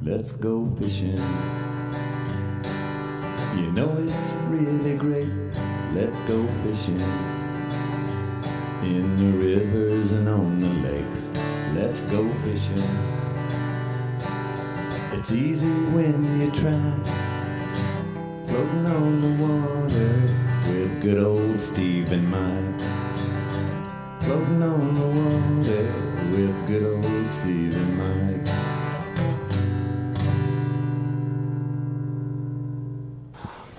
let's go fishing. You know it's really great, let's go fishing. In the rivers and on the lakes, let's go fishing. It's easy when you try, floating on the water with good old Steve and Mike. Floating on the water with good old Steve and Mike.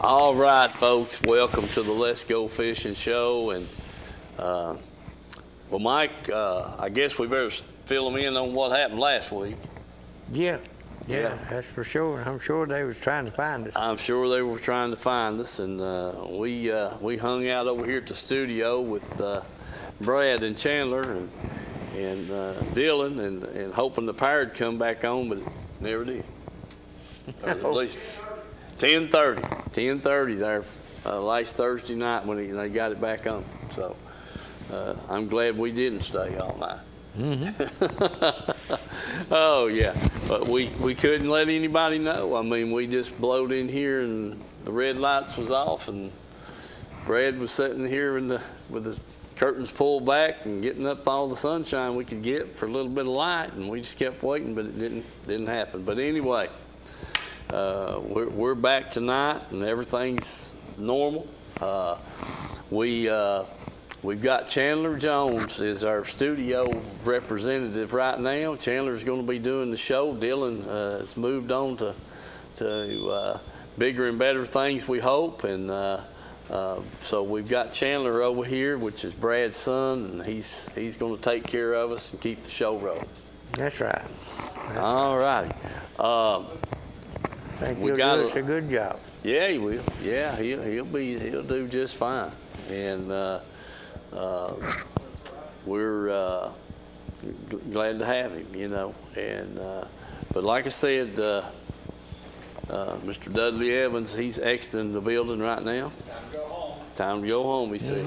All right, folks, welcome to the Let's Go Fishing Show. And well, Mike, I guess we better fill them in on what happened last week. Yeah, that's for sure. I'm sure they was trying to find us. I'm sure they were trying to find us, and we hung out over here at the studio with Brad and Chandler and Dylan, and hoping the power would come back on, but it never did. Or at least 10:30 there last Thursday night when they got it back on. So I'm glad we didn't stay all night. Oh yeah, but we couldn't let anybody know. I mean, we just blowed in here and the red lights was off, and Brad was sitting here with the curtains pulled back and getting up all the sunshine we could get for a little bit of light, and we just kept waiting, but it didn't happen. But anyway, we're back tonight and everything's normal. We've got Chandler Jones is our studio representative right now. Chandler's going to be doing the show. Dylan has moved on to bigger and better things, we hope. And so we've got Chandler over here, which is Brad's son, and he's going to take care of us and keep the show rolling. That's right. All righty. I think he'll do us a good job. Yeah, he will. Yeah, he'll do just fine. And we're glad to have him, you know. And but like I said, Mr. Dudley Evans, he's exiting the building right now. Time to go home. Time to go home, he said.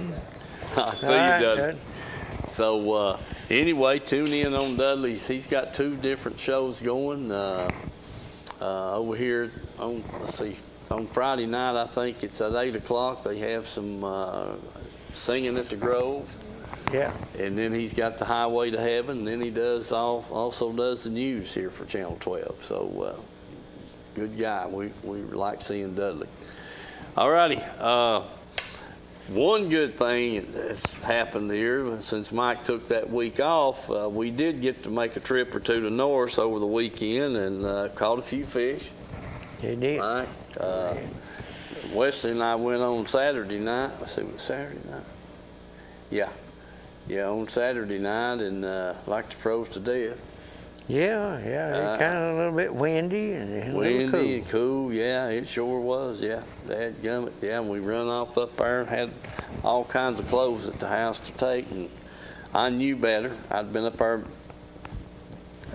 I see All you, right, Dudley. Dud. So anyway, tune in on Dudley's. He's got 2 different shows going over here on, on Friday night. I think it's at 8 o'clock. They have some singing at the Grove. Yeah. And then he's got the Highway to Heaven. And then he also does the news here for Channel 12. So good guy. We like seeing Dudley. All righty. One good thing that's happened here since Mike took that week off, we did get to make a trip or two to Norris over the weekend and caught a few fish. They did. Mike, Wesley and I went on Saturday night. Let's see, what Saturday night? Yeah, on Saturday night, and like to froze to death. Yeah. It's kind of a little bit windy and Windy and cool, yeah, it sure was, yeah. Dadgummit, yeah, and we run off up there and had all kinds of clothes at the house to take, and I knew better. I'd been up there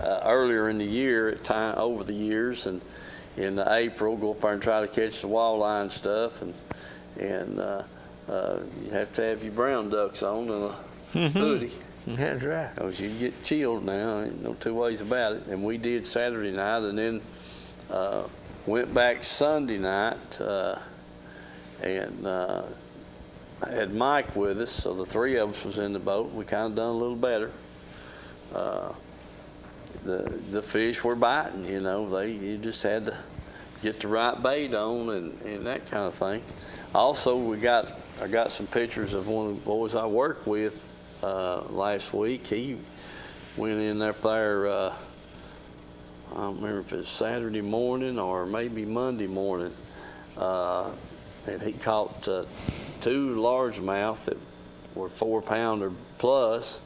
earlier in the year over the years, and in April, go up there and try to catch the walleye and stuff, and you have to have your brown ducks on and a hoodie. That's right. Because you get chilled now, ain't no 2 ways about it. And we did Saturday night, and then went back Sunday night, and had Mike with us, so the 3 of us was in the boat. We kind of done a little better. The fish were biting, you know. You just had to get the right bait on and that kind of thing. Also, I got some pictures of one of the boys I worked with last week. He went in there, I don't remember if it's Saturday morning or maybe Monday morning, and he caught 2 largemouth that were 4-pounder plus,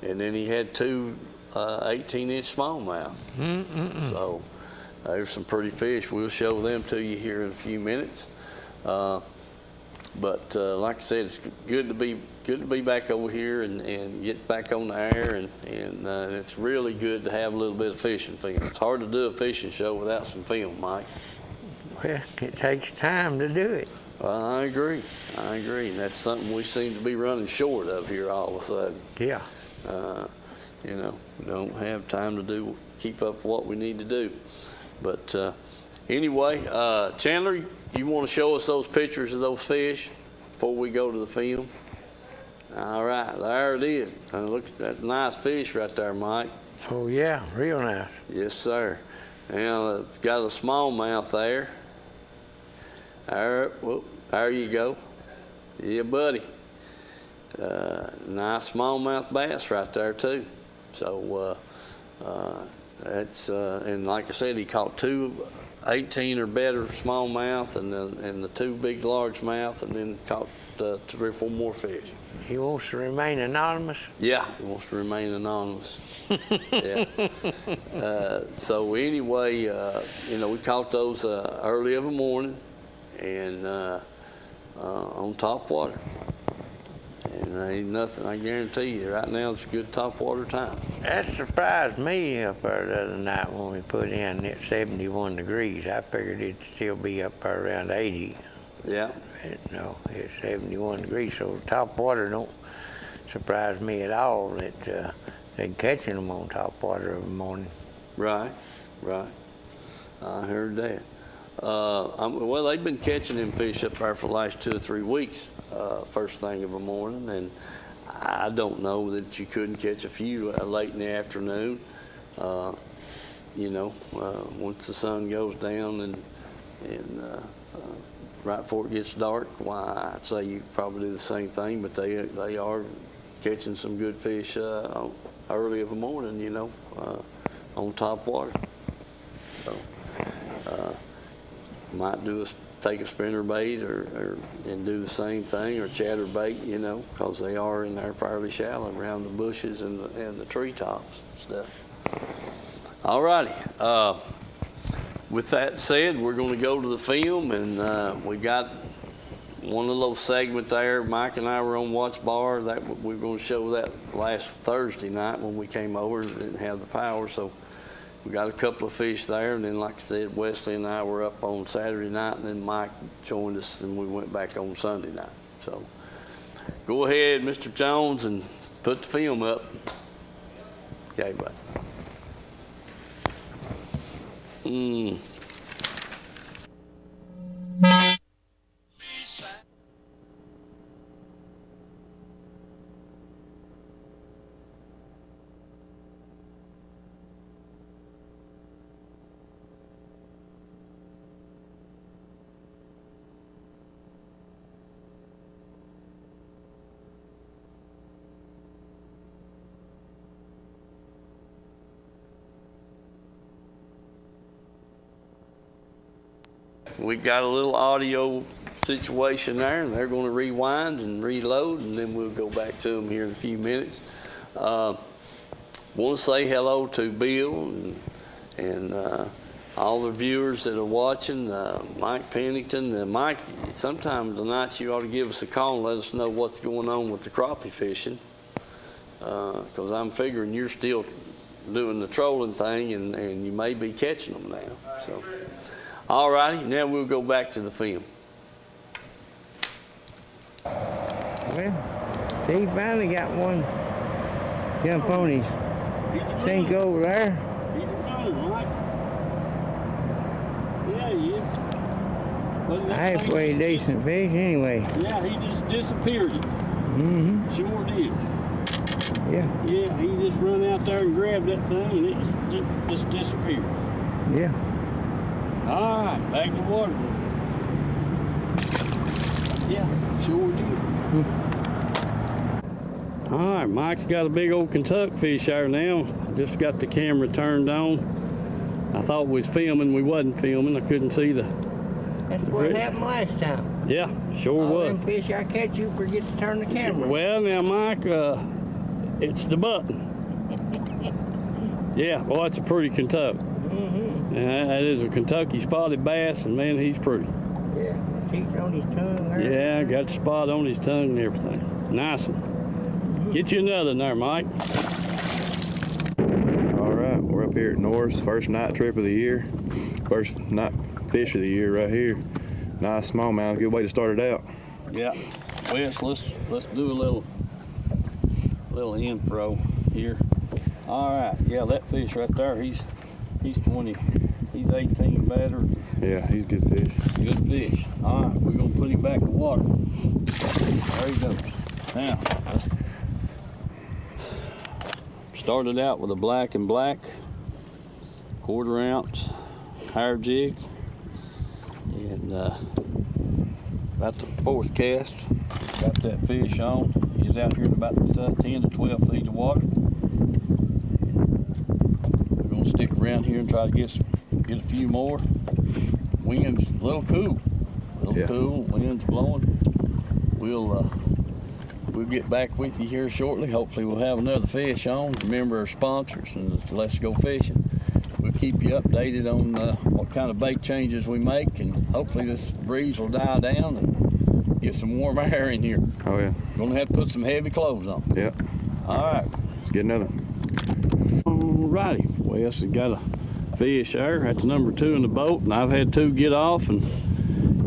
and then he had 2 18-inch smallmouth. So there's some pretty fish. We'll show them to you here in a few minutes. But like I said, it's good to be back over here and get back on the air, and it's really good to have a little bit of fishing film. It's hard to do a fishing show without some film, Mike. Well, it takes time to do it. Well, I agree. And that's something we seem to be running short of here all of a sudden. Yeah. You know, we don't have time to keep up what we need to do. But anyway, Chandler, you want to show us those pictures of those fish before we go to the film? All right, there it is. Look at that nice fish right there, Mike. Oh, yeah, real nice. Yes, sir. Now, it's got a smallmouth there. There you go. Yeah, buddy. Nice smallmouth bass right there, too. So, that's, and like I said, he caught 2 18 or better smallmouth and the 2 big largemouth, and then caught 3 or 4 more fish. He wants to remain anonymous? Yeah, he wants to remain anonymous. Yeah. So anyway, we caught those early of the morning and on top water. And ain't nothing, I guarantee you, right now it's a good top water time. That surprised me up there the other night when we put in at 71 degrees. I figured it'd still be up there around 80. Yeah. No, it's 71 degrees, so top water don't surprise me at all that they're catching them on top water every morning. Right. I heard that. Well, they've been catching them fish up there for the last 2 or 3 weeks, first thing of the morning, and I don't know that you couldn't catch a few late in the afternoon. Once the sun goes down and right before it gets dark, why, I'd say you probably do the same thing, but they are catching some good fish early of the morning, on top water. So, might take a spinner bait and do the same thing, or chatter bait, because they are in there fairly shallow around the bushes and the treetops and stuff. All righty. With that said, we're going to go to the film, and we got one little segment there. Mike and I were on Watch Bar. That we were going to show that last Thursday night when we came over. Didn't have the power, so we got a couple of fish there. And then, like I said, Wesley and I were up on Saturday night, and then Mike joined us, and we went back on Sunday night. So go ahead, Mr. Jones, and put the film up. Okay, bud. We got a little audio situation there, and they're going to rewind and reload, and then we'll go back to them here in a few minutes. Want to say hello to Bill and all the viewers that are watching. Mike Pennington. Mike, sometime tonight you ought to give us a call and let us know what's going on with the crappie fishing, because I'm figuring you're still doing the trolling thing, and you may be catching them now. So. All righty, now we'll go back to the film. Well, see, he finally got one jump on his sink over there. He's running, Mike. Yeah, he is. Halfway decent fish anyway. Yeah, he just disappeared. Mm-hmm. Sure did. Yeah. Yeah, he just run out there and grabbed that thing, and it just disappeared. Yeah. All right, back to water. Yeah, sure did. All right, Mike's got a big old Kentucky fish there now. Just got the camera turned on. I thought we was filming. We wasn't filming. I couldn't see the... That's what happened last time. Yeah, sure All was. them fish I catch, you forget to turn the camera. Well, now, Mike, it's the button. Yeah, well, that's a pretty Kentucky. Mm-hmm. And that is a Kentucky spotted bass, and man, he's pretty. Yeah, teeth on his tongue there. Yeah, got the spot on his tongue and everything. Nice one. Mm-hmm. Get you another in there, Mike. All right, we're up here at Norris, first night trip of the year. First night fish of the year right here. Nice smallmouth, good way to start it out. Yeah, Wes, let's do a little info here. All right, yeah, that fish right there, he's 20 He's 18 batter. Yeah, he's good fish. Good fish. All right, we're gonna put him back in the water. There he goes. Now, let's started out with a black and black, 1/4 ounce hair jig, and about the 4th cast, got that fish on. He's out here at about 10 to 12 feet of water. We're gonna stick around here and try to get a few more. Wind's a little cool, cool. Wind's blowing. We'll get back with you here shortly. Hopefully we'll have another fish on. Remember our sponsors and Let's Go Fishing. We'll keep you updated on what kind of bait changes we make, and hopefully this breeze will die down and get some warm air in here. Oh yeah. Gonna have to put some heavy clothes on. Yep. All right. Let's get another. All righty. Wes has got a fish there. That's number 2 in the boat, and I've had 2 get off and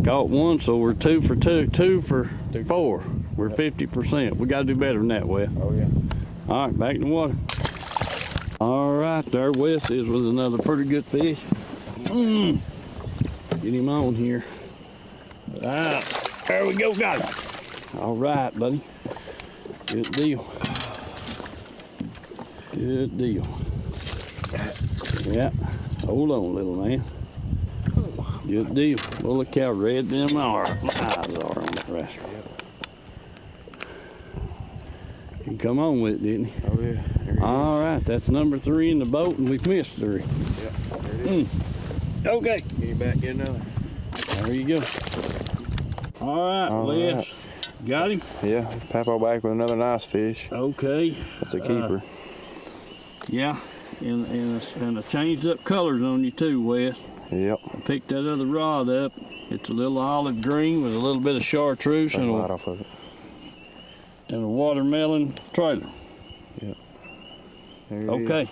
caught 1, so we're 2 for 2, 2 for 4. We're 50%. We got to do better than that, Wes. Oh yeah. All right, back in the water. All right, there Wes is with another pretty good fish. Get him on here. Ah, there we go, got him. All right, buddy. Good deal. Good deal. Yeah, hold on, little man. Good deal. Well, look how red them eyes are on that rascal. He come on with it, didn't he? Oh yeah. All right, that's number 3 in the boat, and we've missed 3. Yeah, there it is. Okay. Get him back, get another. There you go. All right, Les. Got him? Yeah, Papo back with another nice fish. Okay. That's a keeper. Yeah, and I changed up colors on you too, Wes. Yep. I picked that other rod up. It's a little olive green with a little bit of chartreuse and Light off of it. a watermelon trailer. Yep. There it Okay. is.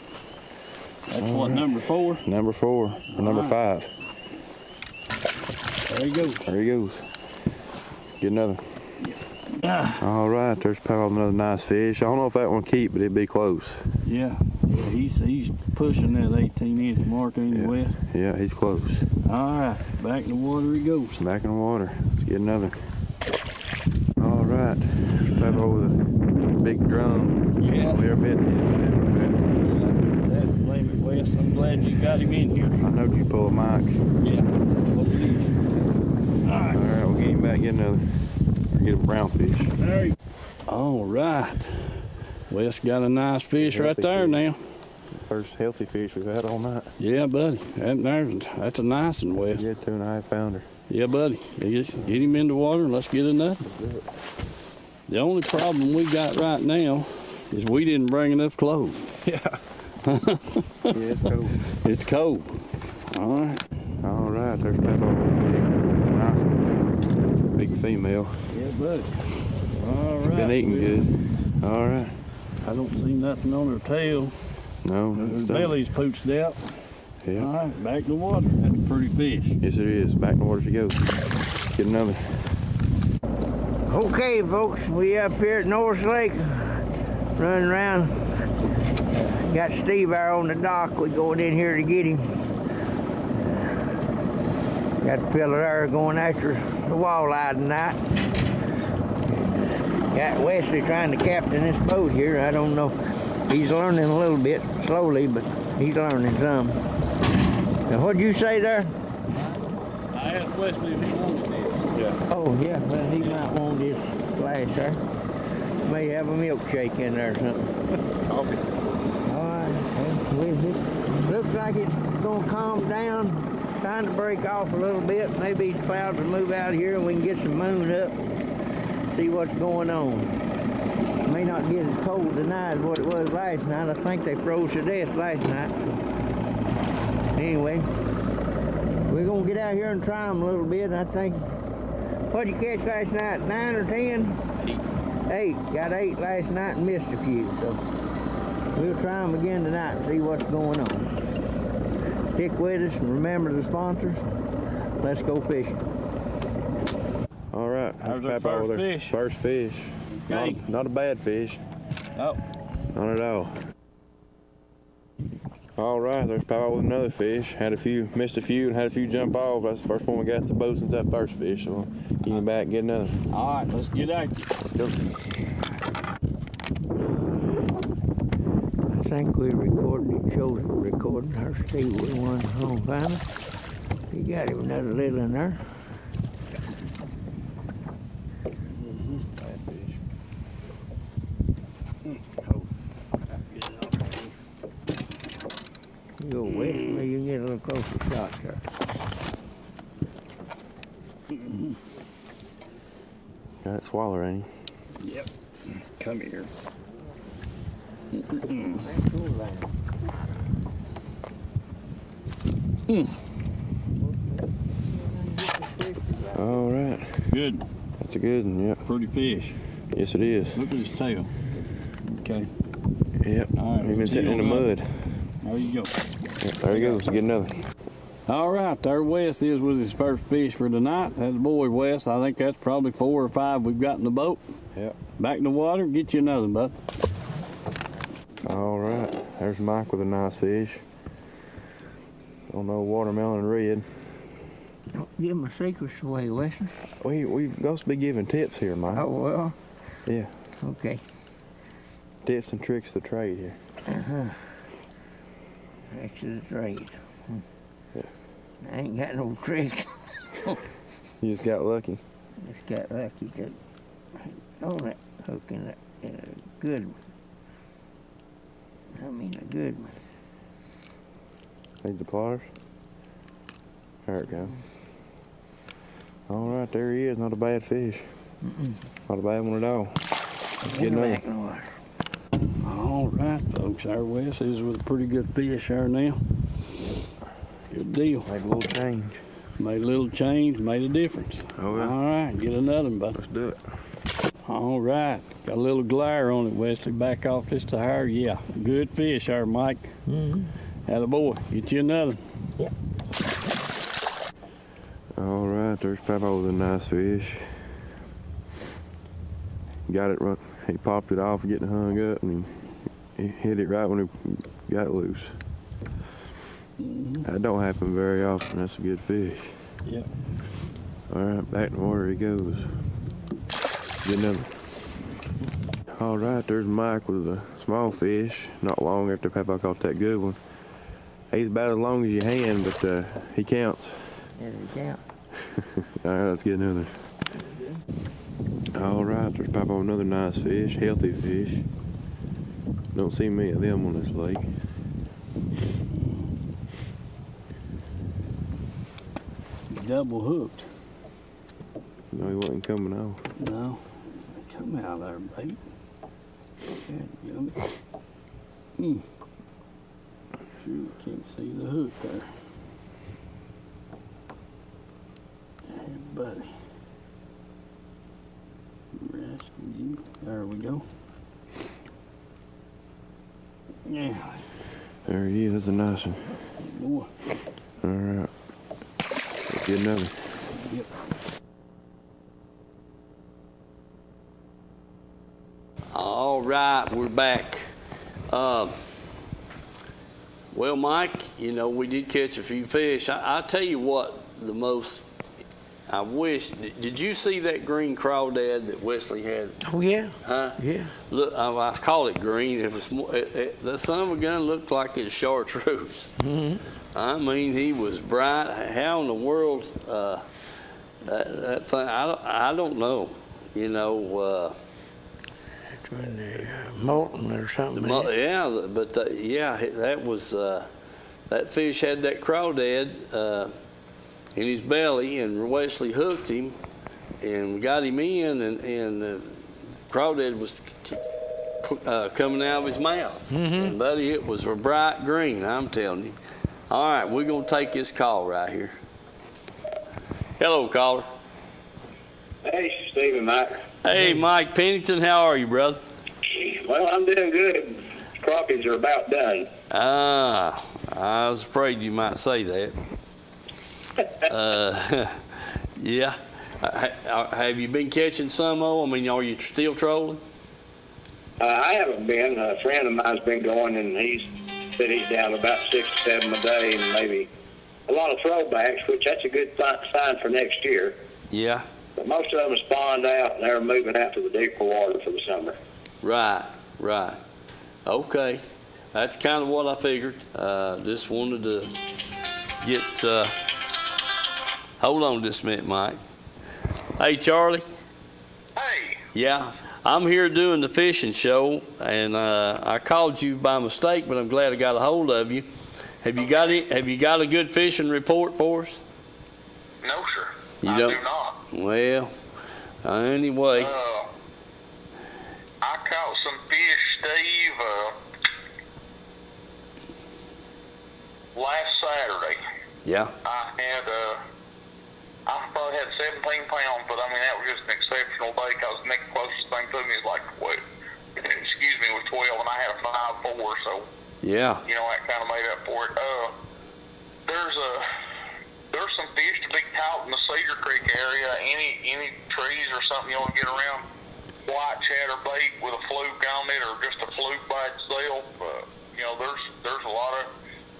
That's what, number 4? Number 4, or number 5. There he goes. There he goes. Get another. All right, there's Papo with another nice fish. I don't know if that one keep, but it'd be close. Yeah, he's pushing that 18-inch mark anyway. Yeah, he's close. All right, back in the water he goes. Back in the water. Let's get another. All right, there's Papo with a big drum. Yeah. We're bet That blame it, Wes. I'm glad you got him in here. I knowed you pull a mic. Yeah, what it is. All right. All right, we'll get him back, get another. Get a brown fish. There you go. All right. Wes got a nice fish right Healthy there fish. now. First healthy fish we've had all night. Yeah, buddy. That's a nice one, Wes. That's a good 2.5 pounder. Yeah, buddy. Get him in the water and let's get another. The only problem we got right now is we didn't bring enough clothes. Yeah. Yeah, it's cold. It's cold. All right. All right, there's Papo. Nice. Big female. Yeah, buddy. All right. Been eating good. All right. I don't see nothing on her tail. No. Her belly's pooched out. Yeah. All right, back in the water. That's a pretty fish. Yes, it is. Back in the water she goes. Get another. Okay, folks, we up here at North Lake, running around. Got Steve there on the dock. We going in here to get him. Got the fella there going after the walleye tonight. Got Wesley trying to captain this boat here. I don't know. He's learning a little bit, slowly, but he's learning some. Now, what'd you say there? I asked Wesley if he wanted this. Yeah. Oh, yeah, well, he might want this glass there. May have a milkshake in there or something. Coffee. All right, well, it looks like it's gonna calm down, trying to break off a little bit. Maybe these clouds will move out here and we can get some moon up, see what's going on. May not get as cold tonight as what it was last night. I think they froze to death last night. Anyway, we're gonna get out here and try them a little bit. I think, what'd you catch last night, 9 or 10? 8. Got 8 last night and missed a few, so we'll try them again tonight and see what's going on. Stick with us and remember the sponsors. Let's go fishing. All right. How's our Papo first with her fish? First fish. Okay. Not a bad fish. Oh, Not at all. All right, there's Papa with another fish. Missed a few, and had a few jump off. That's the first one we got the boat since that first fish. So we'll get him back and get another. All right, let's get out. Let's go. I think we're recording. It shows we're recording. Our Steve was one home finally. He got him another little in there. Bad fish. You go west, maybe you can get a little closer shot there. Got it swaller, ain't Yep. Come here. he? All right. Good. That's a good one, yep. Pretty fish. Yes, it is. Look at his tail. Okay. Yep. All right, He's been sitting in the mud. There you go. Yep, there he goes. Get another. All right, there Wes is with his first fish for tonight. That's the boy Wes. I think that's probably 4 or 5 we've got in the boat. Yep. Back in the water, get you another, bud. All right. There's Mike with a nice fish. On no watermelon red. Don't give my secrets away, Weston. We've got to be giving tips here, Mike. Oh, well. Yeah. Okay. Tips and tricks of the trade here. Tricks of the trade. Yeah. I ain't got no tricks. You just got lucky. Just got lucky to on that hook in a good one. I mean a good one. Need the pliers? There it goes. All right, there he is. Not a bad fish. Not a bad one at all. Let's get another. Back in the water. All right, folks, our Wes is with a pretty good fish there now. Good deal. Made a little change. Made a little change, made a difference. Oh, yeah. All right, get another one, bud. Let's do it. All right, got a little glare on it, Wesley. Back off just to higher. Yeah, good fish there, Mike. Attaboy, get you another. Yep. All right, there's Papa with a nice fish. Got it right. He popped it off, getting hung up, and he hit it right when he got loose. That don't happen very often. That's a good fish. Yep. All right, back in the water he goes. Get another. All right, there's Mike with a small fish. Not long after Papa caught that good one. He's about as long as your hand, but he counts. There we go. All right, let's get another. All right, there's Papa with another nice fish, healthy fish. Don't see many of them on this lake. Double hooked. No, he wasn't coming off. No, come out there, bait. Sure, can't see the hook there. Hey, buddy. Rescue you. There we go. Yeah. There he is. That's a nice one. Boy. All right. Let's get another. Yep. All right, we're back. Well, Mike, you know, we did catch a few fish. I tell you what, the most I wish. Did you see that green crawdad that Wesley had? Oh, yeah. Huh? Yeah. Look, I call it green. It was more, the son of a gun looked like it's chartreuse. I mean, he was bright. How in the world that thing? I don't know. You know. That's when they're molten or something. Yeah, but yeah, that was that fish had that crawdad in his belly, and Wesley hooked him, and we got him in, and the crawdad was coming out of his mouth. And buddy, it was a bright green. I'm telling you. All right, we're gonna take this call right here. Hello, caller. Hey, Steve and Mike. Hey, Mike Pennington, how are you, brother? Well, I'm doing good. Crappies are about done. I was afraid you might say that. Yeah. Have you been catching some of them? I mean, are you still trolling? I haven't been. A friend of mine's been going, and he's said he's down about 6 to 7 a day, and maybe a lot of throwbacks, which that's a good sign for next year. Yeah. But most of them have spawned out, and they're moving out to the deeper water for the summer. Right. Okay. That's kind of what I figured. Just wanted to get, hold on just a minute, Mike. Hey, Charlie. Hey. Yeah, I'm here doing the fishing show, and I called you by mistake, but I'm glad I got a hold of you. Have you got a good fishing report for us? No, sir. You I don't? do not. Well, anyway. I caught some fish, Steve, last Saturday. Yeah. I probably had 17 pounds, but I mean, that was just an exceptional day because the next closest thing to me is like, was 12, and I had a 5.4, so, Yeah. you know, that kind of made up for it. There's some fish to be caught in the Cedar Creek area. Any trees or something you want to get around, white chatterbait with a fluke on it, or just a fluke by itself. You know, there's a lot of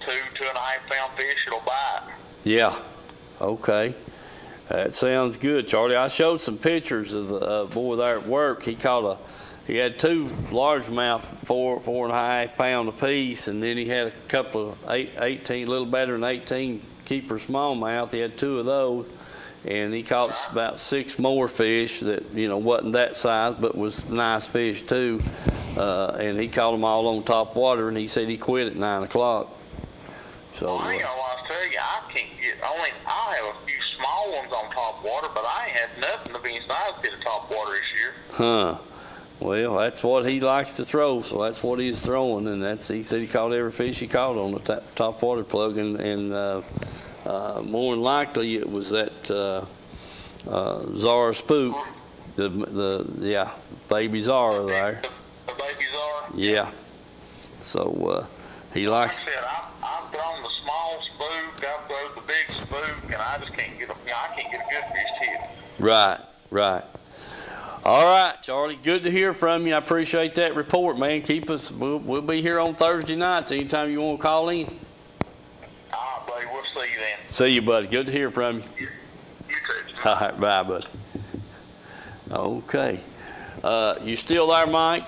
2.5 pound fish that'll bite. Yeah. Okay. That sounds good, Charlie. I showed some pictures of the boy there at work. He had 2 largemouth, 4.5 pound apiece, and then he had a couple of 18, a little better than 18 keeper smallmouth. He had 2 of those, and he caught about 6 more fish that, you know, wasn't that size, but was nice fish too. And he caught them all on top water, and he said he quit at 9 o'clock. So. Well, I ain't gonna lie to tell you, I have a few small ones on top water, but I ain't had nothing to be size to top water this year. Huh. Well, that's what he likes to throw, so that's what he's throwing, and he said he caught every fish he caught on the top water plug, and more than likely it was that Zara spook, the baby Zara there. The baby Zara? Yeah. So he likes. Like I said, I've thrown the small spook, I've thrown the big spook, and I just can't get a good fish to hit. Right. All right, Charlie. Good to hear from you. I appreciate that report, man. Keep us. We'll be here on Thursday nights. Anytime you want to call in. All right, buddy. We'll see you then. See you, buddy. Good to hear from you. You too. All right, bye, buddy. Okay. You still there, Mike?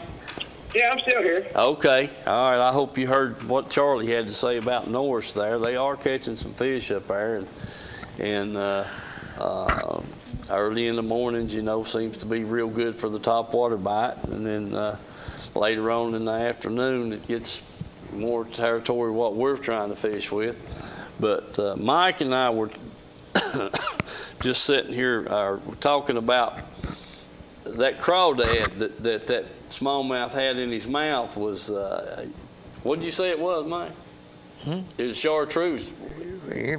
Yeah, I'm still here. Okay. All right. I hope you heard what Charlie had to say about Norris there. They are catching some fish up there, and early in the mornings, you know, seems to be real good for the top water bite, and then later on in the afternoon, it gets more territory what we're trying to fish with. But Mike and I were just sitting here talking about that crawdad that smallmouth had in his mouth was, what did you say it was, Mike? It was chartreuse. I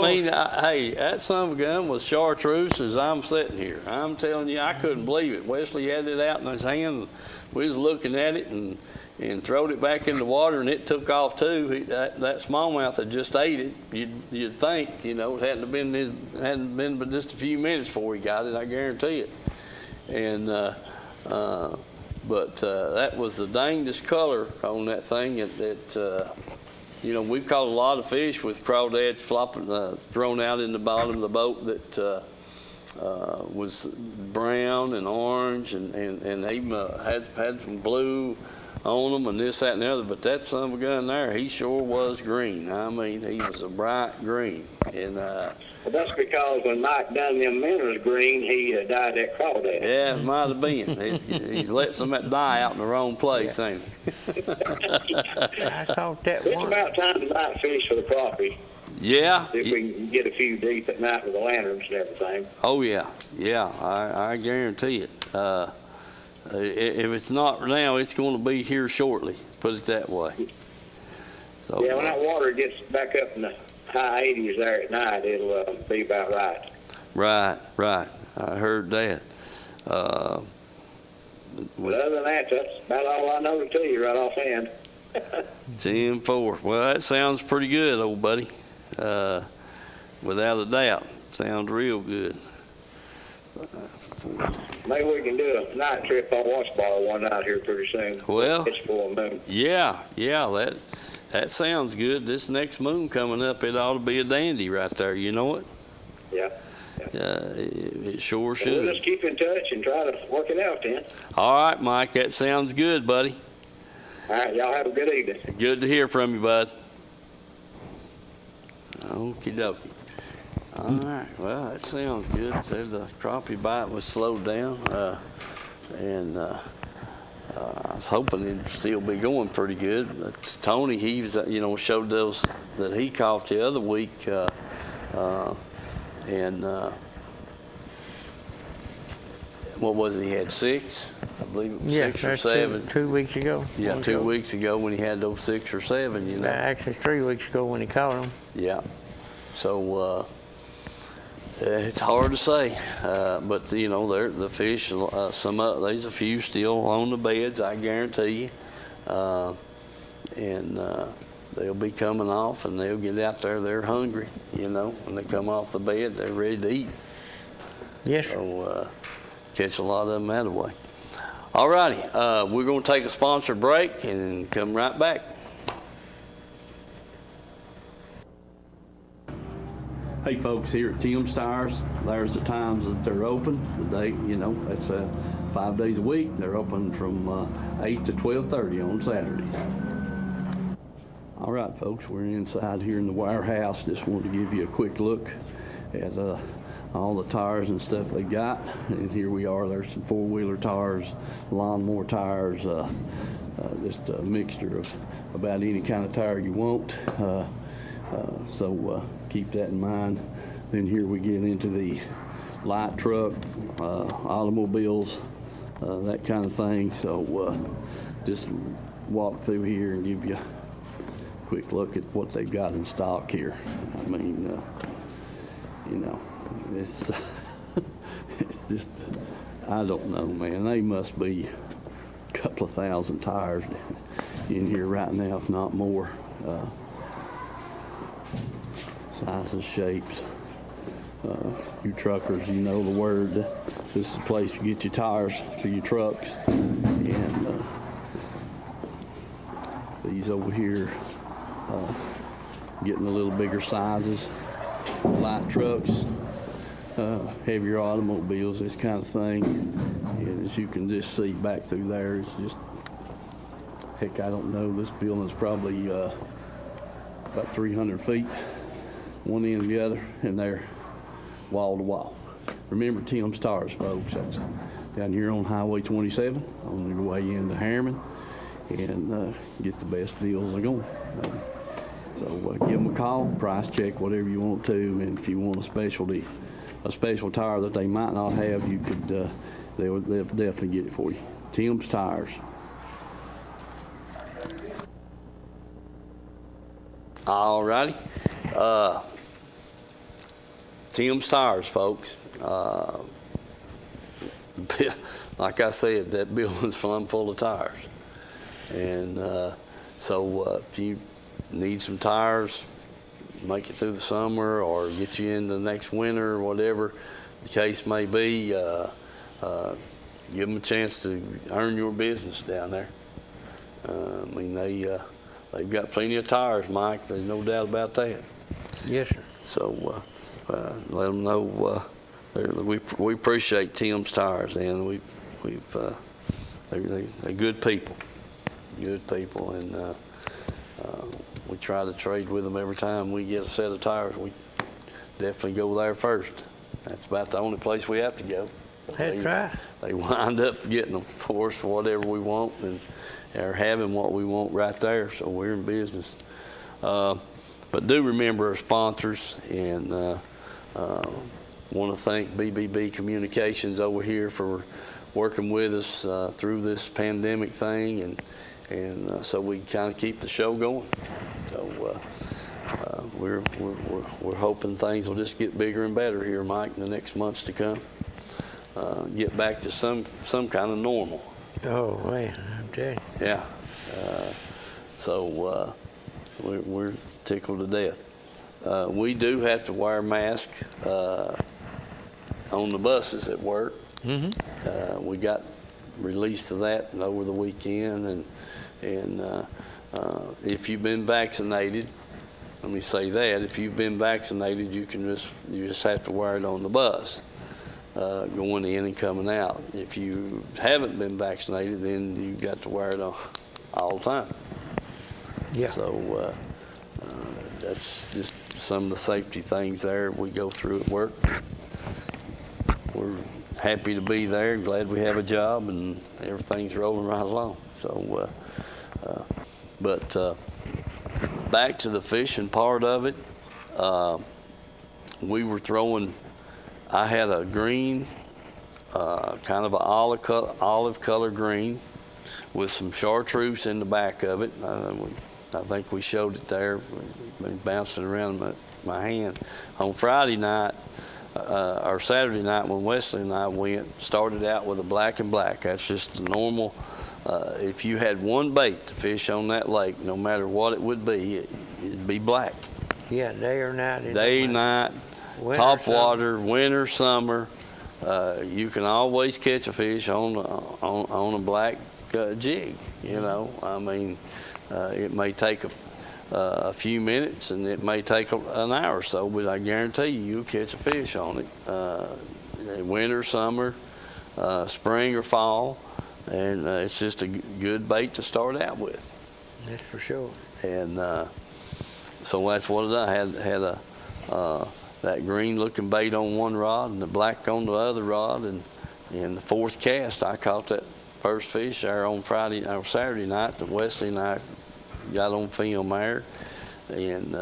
mean, hey, that son of a gun was chartreuse as I'm sitting here. I'm telling you, I couldn't believe it. Wesley had it out in his hand. We was looking at it and throwed it back in the water, and it took off too. That smallmouth had just ate it. You'd think, you know, it hadn't been but just a few minutes before he got it. I guarantee it. And but that was the dangest color on that thing. You know, we've caught a lot of fish with crawdads flopping, thrown out in the bottom of the boat that was brown and orange, and even had some blue on them and this, that, and the other. But that son of a gun there, he sure was green. I mean, he was a bright green. And well, that's because when Mike done them minnows green, he dyed that crawdad. yeah, it might have been. He's let some of that dye out in the wrong place, ain't he? I caught that It's one. about time to night fish for the crappie. Yeah. If we can get a few deep at night with the lanterns and everything. Oh yeah, I guarantee it. If it's not now, it's going to be here shortly. Put it that way. So, Yeah, when that water gets back up in the high 80s there at night, it'll be about right. Right. I heard that. But other than that, that's about all I know to tell you right offhand. 10-4. Well, that sounds pretty good, old buddy. Without a doubt, sounds real good. Maybe we can do a night trip on Washbar one night here pretty soon. Well, It's full moon. yeah, that sounds good. This next moon coming up, it ought to be a dandy right there. You know it? Yeah. It sure We'll should. just keep in touch and try to work it out then. All right, Mike, that sounds good, buddy. All right, y'all have a good evening. Good to hear from you, bud. Okie dokie. All right, well, that sounds good. Said the crappie bite was slowed down, and I was hoping it'd still be going pretty good. But Tony, he was, showed those that he caught the other week, and what was it? He had 6, I believe it was 6 or 7. 2 weeks ago. Yeah, 2 weeks ago when he had those 6 or 7. Actually, 3 weeks ago when he caught them. Yeah. So it's hard to say, but the fish. There's a few still on the beds, I guarantee you, and they'll be coming off, and they'll get out there. They're hungry, when they come off the bed, they're ready to eat. Yes, sir. So catch a lot of them that way. All righty, we're going to take a sponsor break and come right back. Hey folks, here at Tim's Tires, there's the times that they're open. The day, that's 5 days a week. They're open from 8 to 12:30 on Saturdays. All right, folks, we're inside here in the warehouse. Just wanted to give you a quick look at all the tires and stuff they got. And here we are. There's some four-wheeler tires, lawnmower tires, just a mixture of about any kind of tire you want. So keep that in mind. Then here we get into the light truck, automobiles, that kind of thing. So just walk through here and give you a quick look at what they've got in stock here. I mean, it's it's just, I don't know, man. They must be a couple of thousand tires in here right now, if not more. Sizes, shapes. You truckers, you know the word. This is the place to get your tires for your trucks. And these over here, getting a little bigger sizes. Light trucks, heavier automobiles, this kind of thing. And as you can just see back through there, it's just, heck, I don't know. This building's probably about 300 feet. One end to the other, and they're wall to wall. Remember Tim's Tires, folks. That's down here on Highway 27 on your way into Harriman, and get the best deals they're going. So give them a call, price check, whatever you want to, and if you want a special tire that they might not have, you could. They'll definitely get it for you. Tim's Tires. All righty. Tim's Tires, folks. Like I said, that building's full of tires. And so if you need some tires, make it through the summer or get you in the next winter or whatever the case may be, give them a chance to earn your business down there. I mean, they've got plenty of tires, Mike. There's no doubt about that. Yes, sir. So let them know we appreciate Tim's Tires, and they're good people, and we try to trade with them every time we get a set of tires. We definitely go there first. That's about the only place we have to go. That's right. They wind up getting them for us for whatever we want, and are having what we want right there. So we're in business. But do remember our sponsors, and want to thank BBB Communications over here for working with us through this pandemic thing, and so we can kind of keep the show going. So we're hoping things will just get bigger and better here, Mike, in the next months to come. Get back to some kind of normal. Oh man, I'm telling you. Yeah. So we're tickled to death. We do have to wear masks on the buses at work. We got released to that over the weekend, and if you've been vaccinated, let me say that if you've been vaccinated, you just have to wear it on the bus, going in and coming out. If you haven't been vaccinated, then you got to wear it all the time. Yeah. So that's just some of the safety things there we go through at work. We're happy to be there, glad we have a job, and everything's rolling right along. So, but back to the fishing part of it, we were throwing, I had a green, kind of an olive color green with some chartreuse in the back of it. I think we showed it there. We've been bouncing around my hand. On Friday night, or Saturday night when Wesley and I went, started out with a black and black. That's just the normal. If you had one bait to fish on that lake, no matter what it would be, it'd be black. Yeah, day or night. Day, night, top water, winter, summer. You can always catch a fish on a black jig. You know, I mean, it may take a few minutes, and it may take an hour or so, but I guarantee you'll catch a fish on it. Winter, summer, spring or fall, and it's just a good bait to start out with. That's for sure. And so that's what I had that green looking bait on one rod and the black on the other rod, and in the fourth cast I caught that first fish there on Friday or Saturday night that Wesley and I got on film there, and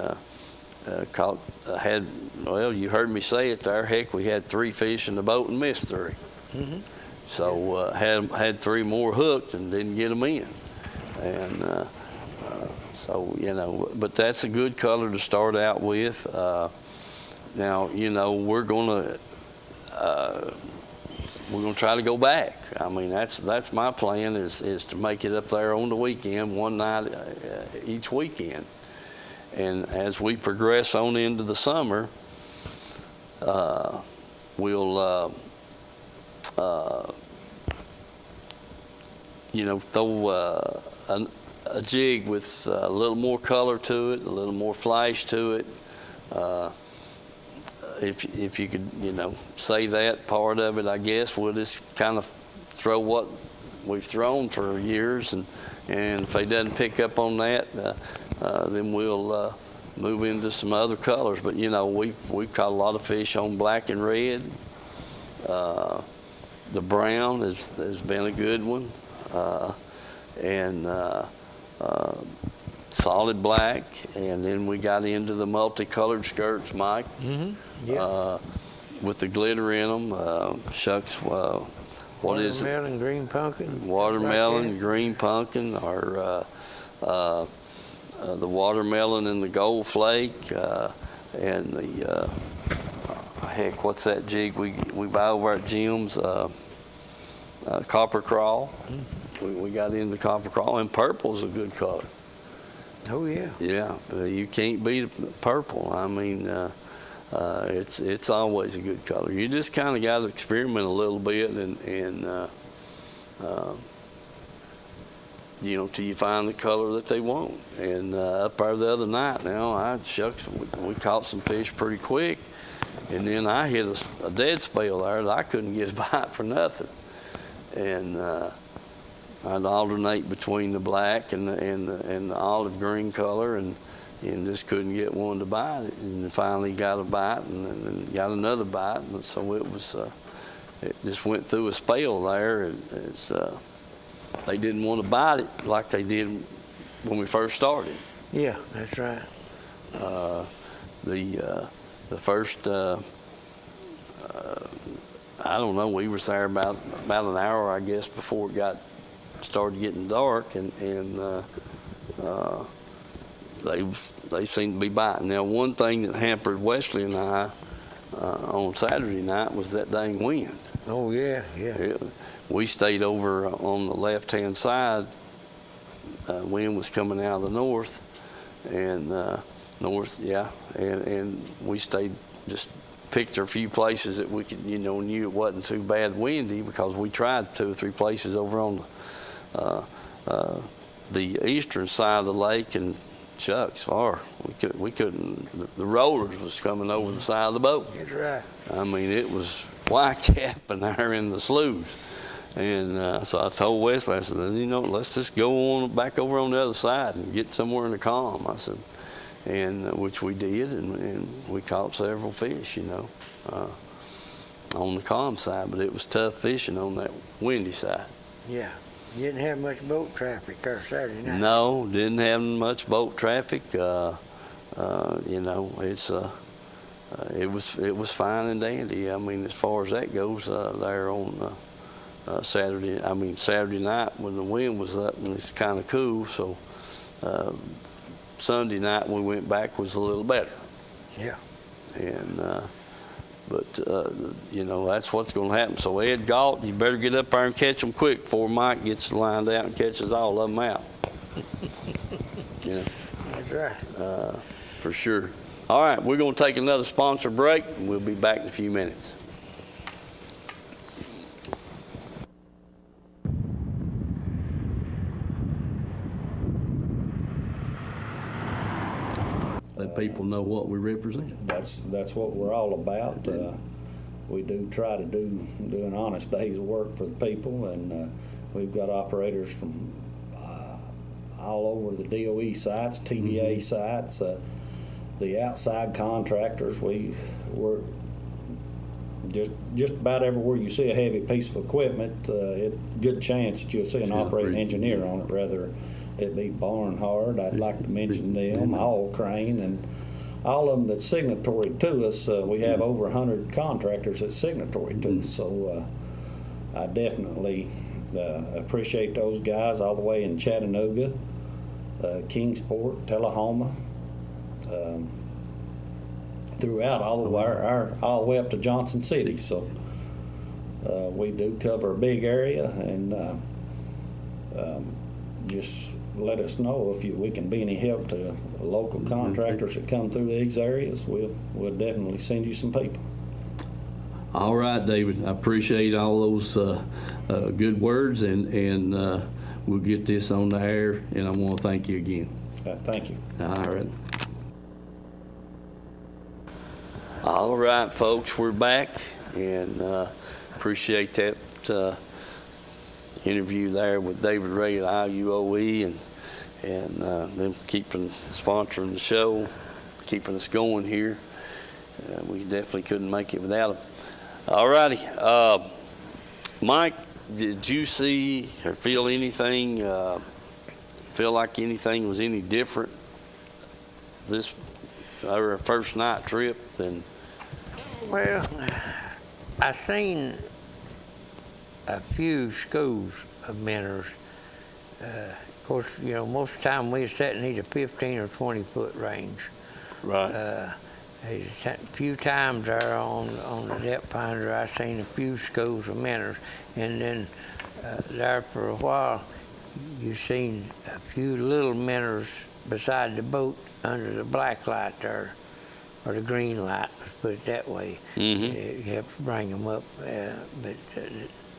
well, you heard me say it there, heck, we had 3 fish in the boat and missed 3. So had 3 more hooked and didn't get them in, and so, you know, but that's a good color to start out with. Now, you know, we're gonna try to go back. I mean, that's my plan is to make it up there on the weekend, one night each weekend. And as we progress on into the summer, we'll you know, throw a jig with a little more color to it, a little more flash to it. If you could, you know, say that part of it, I guess we'll just kind of throw what we've thrown for years, and if they doesn't pick up on that, then we'll move into some other colors. But you know, we've caught a lot of fish on black and red. The brown has been a good one, and solid black, and then we got into the multicolored skirts, Mike. With the glitter in them. Shucks, what is it? Watermelon, green pumpkin. Watermelon, green pumpkin, or the watermelon and the gold flake, and the heck, what's that jig we buy over at Jim's? Copper crawl. We got into the copper crawl, and purple's a good color. Oh yeah. Yeah, you can't beat purple. I mean, it's always a good color. You just kind of got to experiment a little bit, and you know, till you find the color that they want. And up there the other night, now we caught some fish pretty quick, and then I hit a dead spell there that I couldn't get a bite for nothing, and I'd alternate between the black and the olive green color, and just couldn't get one to bite it. And finally got a bite, and got another bite, and so it just went through a spell there. They didn't want to bite it like they did when we first started. Yeah, that's right. The first, I don't know, we was there about an hour, I guess, before it started getting dark, and they seemed to be biting. Now, one thing that hampered Wesley and I on Saturday night was that dang wind. Oh yeah, yeah. We stayed over on the left-hand side. Wind was coming out of the north, and and we stayed just picked a few places that we could, knew it wasn't too bad windy, because we tried 2 or 3 places over on the eastern side of the lake, and shucks, we couldn't. The rollers was coming over the side of the boat. That's right. I mean, it was white capping there in the sloughs. And so I told Wesley, I said, let's just go on back over on the other side and get somewhere in the calm. I said, and which we did, and we caught several fish, on the calm side, but it was tough fishing on that windy side. Yeah. You didn't have much boat traffic there Saturday night. No, didn't have much boat traffic. It was fine and dandy. I mean, as far as that goes, there on Saturday night when the wind was up and it's kind of cool. So Sunday night when we went back was a little better. Yeah. And but that's what's going to happen. So Ed Galt, you better get up there and catch them quick before Mike gets lined out and catches all of them out. That's right. For sure. All right, we're going to take another sponsor break, and we'll be back in a few minutes. Let people know what we represent. That's what we're all about. We do try to do an honest day's work for the people, and we've got operators from all over the DOE sites, TDA sites, the outside contractors. We're just about everywhere you see a heavy piece of equipment, good chance that you'll see an operating engineer on it, rather it be Barnhard. I'd like to mention them, All Crane, and all of them that's signatory to us. We have over 100 contractors that's signatory to us, so I definitely appreciate those guys all the way in Chattanooga, Kingsport, Tullahoma, throughout all the way up to Johnson City. So we do cover a big area, and just let us know if we can be any help to local contractors that come through these areas. We'll definitely send you some people. All right, David. I appreciate all those good words, and we'll get this on the air, and I want to thank you again. Thank you. All right. All right, folks, we're back, and appreciate that interview there with David Ray at IUOE, and them sponsoring the show, keeping us going here. We definitely couldn't make it without them. All righty. Mike, did you see or feel anything, feel like anything was any different our first night trip than? Well, I seen a few schools of minnows. Of course, most of the time we sat in either 15 or 20 foot range. Right. A few times there on the depth finder, I seen a few schools of minnows, and then there for a while, you seen a few little minnows beside the boat under the black light there, or the green light, let's put it that way. Mm-hmm. It helps bring them up, but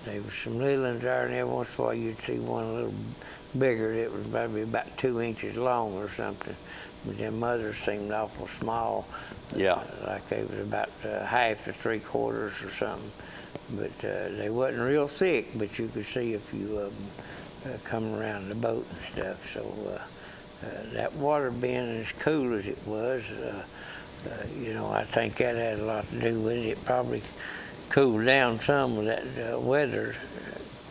there was some little ones there, and every once in a while you'd see one a little bigger that was probably about 2 inches long or something. But them others seemed awful small. Yeah. Like they was about half to 3/4 or something. But they wasn't real thick, but you could see a few of them coming around the boat and stuff. So that water being as cool as it was, I think that had a lot to do with it. It probably cooled down some of that weather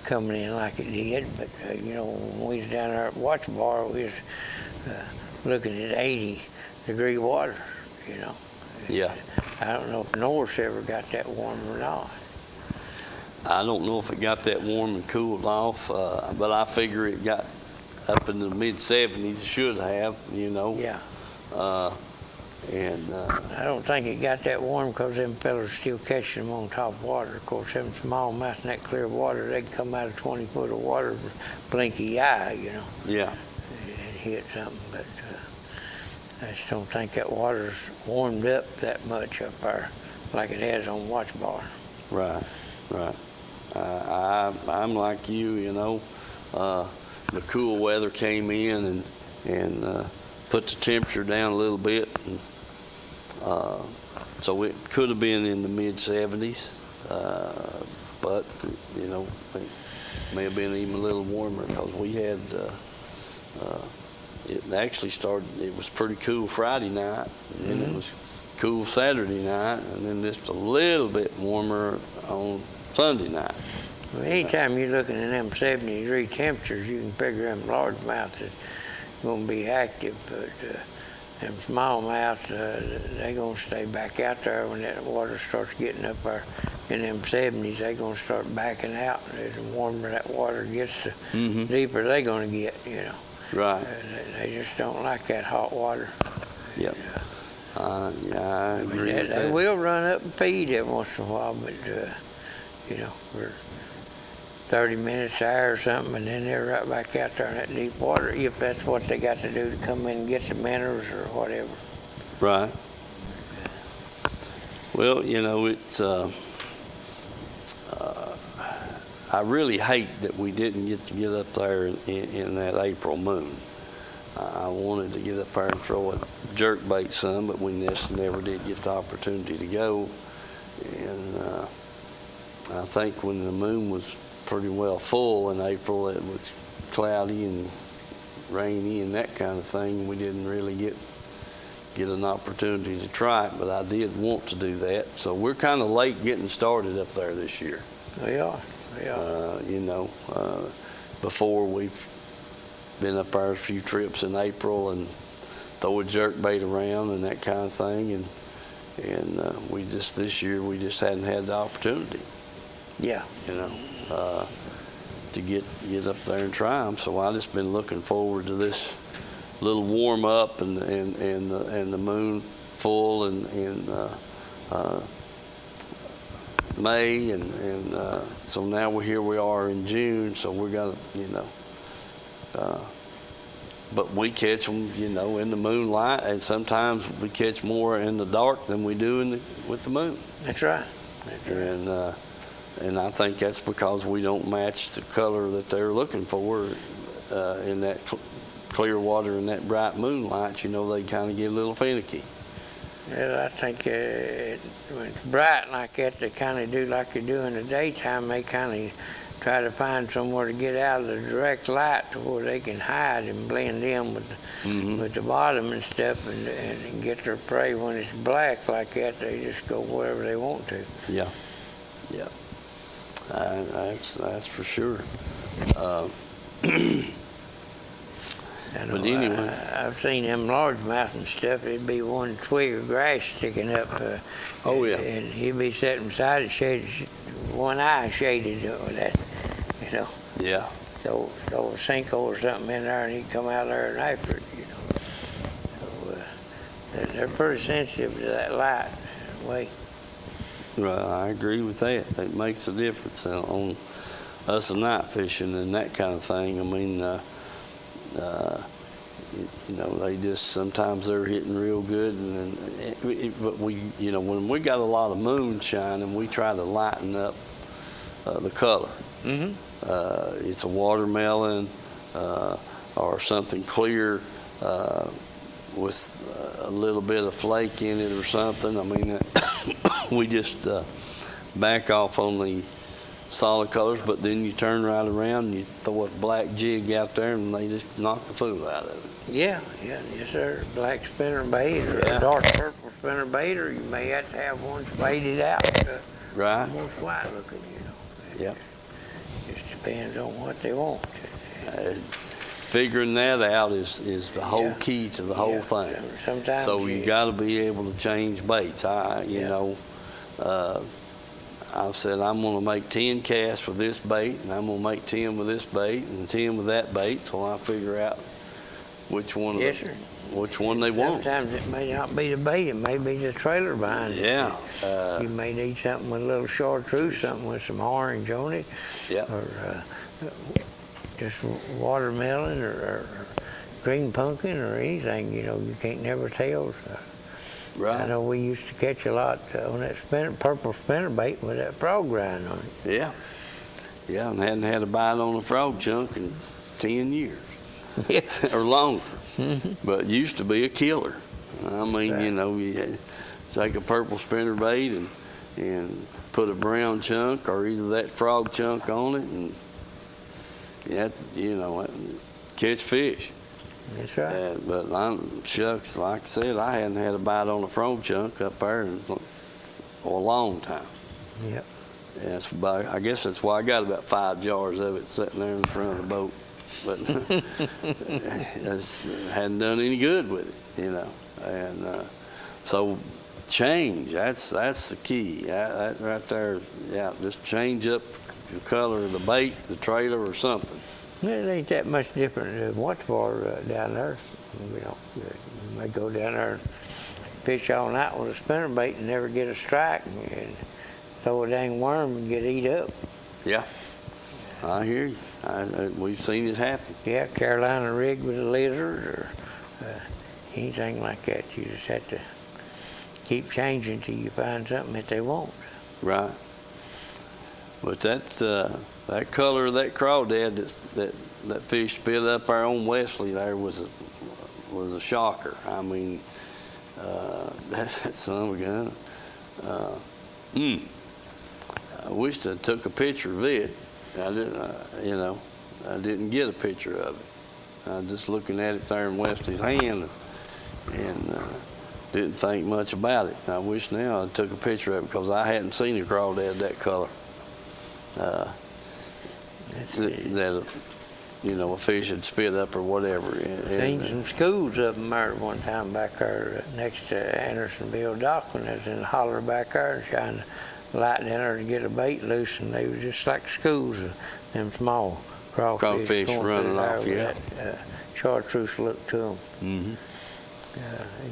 coming in like it did. But, when we was down there at Watch Bar, we was looking at 80-degree water, Yeah. I don't know if Norse ever got that warm or not. I don't know if it got that warm and cooled off, but I figure it got up in the mid-70s. It should have, Yeah. And I don't think it got that warm because them fellas still catching them on top water. Of course, them smallmouth in that clear water, they'd come out of 20 foot of water, blinky eye, yeah. and hit something. But I just don't think that water's warmed up that much up there. like it has on Watch Bar. Right. I'm like you, you know. The cool weather came in and put the temperature down a little bit, and so it could have been in the mid 70s, but you know, it may have been even a little warmer because we had. It actually started. It was pretty cool Friday night, and then it was cool Saturday night, and then just a little bit warmer on Sunday night. Well, anytime you're looking at them 70-degree temperatures, you can figure them largemouths is going to be active, but them smallmouths, they're going to stay back out there when that water starts getting up there in them 70s. They're going to start backing out. As the warmer that water gets, the deeper they're going to get, you know. Right. They just don't like that hot water. Yep. Yeah, I agree with They that. will run up and feed every once in a while, but, you know, for 30 minutes, hour or something, and then they're right back out there in that deep water, if that's what they got to do to come in and get the minerals or whatever. Right. Well, you know, it's, I really hate that we didn't get to get up there in that April moon. I wanted to get up there and throw a jerkbait some, but we just never did get the opportunity to go. And I think when the moon was pretty well full in April, it was cloudy and rainy and that kind of thing. We didn't really get an opportunity to try it, but I did want to do that. So we're kind of late getting started up there this year. They are. You know, before we've been up there a few trips in April and throw a jerkbait around and that kind of thing, and we just this year we just hadn't had the opportunity. Yeah. You know, to get up there and try them. So I just been looking forward to this little warm up and the moon full and May and so now here we are in June. So we're gonna, you know, but we catch them, you know, in the moonlight, and sometimes we catch more in the dark than we do with the moon. That's right. And I think that's because we don't match the color that they're looking for in that clear water and that bright moonlight. You know, they kind of get a little finicky. Yeah, I think when it's bright like that, they kind of do like they do in the daytime. They kind of try to find somewhere to get out of the direct light to where they can hide and blend in with the bottom and stuff and get their prey. When it's black like that, they just go wherever they want to. Yeah. That's for sure. But anyway, I've seen them largemouth and stuff. It'd be one twig of grass sticking up. Oh yeah. And he'd be sitting beside it, shaded, one eye shaded with that, you know. Yeah. So a sinkhole or something in there, and he'd come out there and after it, you know. So they're pretty sensitive to that light way. Right, I agree with that. It makes a difference on us night fishing and that kind of thing. I mean, you know, they just sometimes they're hitting real good, but we, you know, when we got a lot of moonshine and we try to lighten up the color. It's a watermelon or something clear with a little bit of flake in it or something. I mean, we just back off on the solid colors, but then you turn right around and you throw a black jig out there and they just knock the fool out of it. Yeah, yes sir. Black spinner bait or a dark purple spinner bait, or you may have to have one faded out. Right. Almost white looking, you know. Yeah. Just depends on what they want. Figuring that out is the whole key to the whole thing. Sometimes so you got to be able to change baits. You know, I've said I'm going to make 10 casts with this bait, and I'm going to make 10 with this bait, and 10 with that bait, till I figure out which one which one they want. Sometimes it may not be the bait, it may be the trailer behind it. Yeah. You may need something with a little chartreuse, something with some orange on it. Yeah. Or just watermelon or green pumpkin or anything, you know, you can't never tell. So. Right. I know we used to catch a lot on that purple spinnerbait with that frog rind on it. Yeah. Yeah, and hadn't had a bite on a frog chunk in 10 years or longer. But used to be a killer. I mean, Right. you know, you had to take a purple spinnerbait and put a brown chunk or either that frog chunk on it and, you know, catch fish. That's right. But shucks, like I said, I hadn't had a bite on a frog chunk up there for a long time. Yep. And I guess that's why I got about 5 jars of it sitting there in front of the boat. But hadn't done any good with it, you know. And so change, that's the key. That right there, yeah, just change up the color of the bait, the trailer, or something. It ain't that much different than what's for down there. You know, you may go down there and fish all night with a spinnerbait and never get a strike, and throw a dang worm and get eat up. Yeah, I hear you. We've seen it happen. Yeah, Carolina rig with a lizard or anything like that. You just have to keep changing till you find something that they want. Right. But that color of that crawdad that fish spit up there on Wesley there was a shocker. I mean, that son of a gun. I wished I took a picture of it. I didn't, you know, I didn't get a picture of it. I was just looking at it there in Wesley's hand and didn't think much about it. I wish now I took a picture of it because I hadn't seen a crawdad that color. That you know, a fish had spit up or whatever. Seen some schools of them there one time back there next to Andersonville Dock when I was in the holler back there trying to light down there to get a bait loose, and they were just like schools of them small crawfish running off, yeah. That, chartreuse look to them. Mm-hmm.